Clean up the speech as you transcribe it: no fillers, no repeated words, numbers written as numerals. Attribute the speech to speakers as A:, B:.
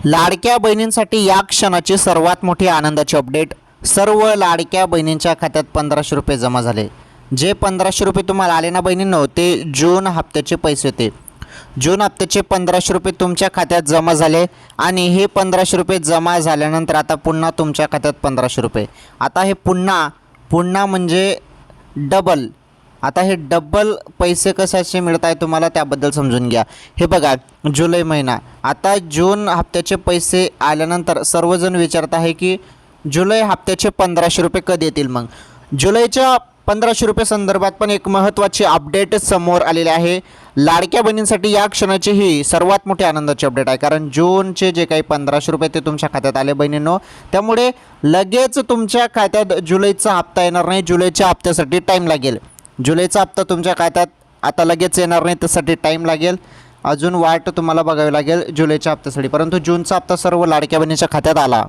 A: लाडक्या बहिणींसाठी या क्षणाची सर्वात मोठी आनंदाची अपडेट. सर्व लाडक्या बहिणींच्या खात्यात 1500 रुपये जमा झाले. जे 1500 रुपये तुम्हाला आले ना बहिणींनो, ते जून हप्त्याचे पैसे होते. जून हप्त्याचे 1500 रुपये तुमच्या खात्यात जमा झाले आणि हे 1500 रुपये जमा झाल्यानंतर आता पुन्हा तुमच्या खात्यात 1500 रुपये. आता हे पुन्हा म्हणजे डबल. आता हे डबल पैसे कशाचे मिळत आहे तुम्हाला त्याबद्दल समजून घ्या. हे बघा, जुलै महिना, आता जून हप्त्याचे पैसे आल्यानंतर सर्वजण विचारत आहे की जुलै हप्त्याचे 1500 रुपये कधी येतील. मग जुलैच्या 1500 रुपये संदर्भात पण एक महत्त्वाची अपडेट समोर आलेली आहे. लाडक्या बहिणींसाठी या क्षणाची ही सर्वात मोठी आनंदाची अपडेट आहे, कारण जूनचे जे काही 1500 रुपये ते तुमच्या खात्यात आले बहिणींनो. त्यामुळे लगेच तुमच्या खात्यात जुलैचा हप्ता येणार नाही. जुलैच्या हप्त्यासाठी टाईम लागेल. जुलैचा हप्ता तुमच्या खात्यात आता लगेच येणार नाही, त्यासाठी टाईम लागेल. अजून वाट तुम्हाला बघावी लागेल जुलैच्या हप्त्यासाठी. परंतु जूनचा हप्ता सर्व लाडक्या बहिणीच्या खात्यात आला.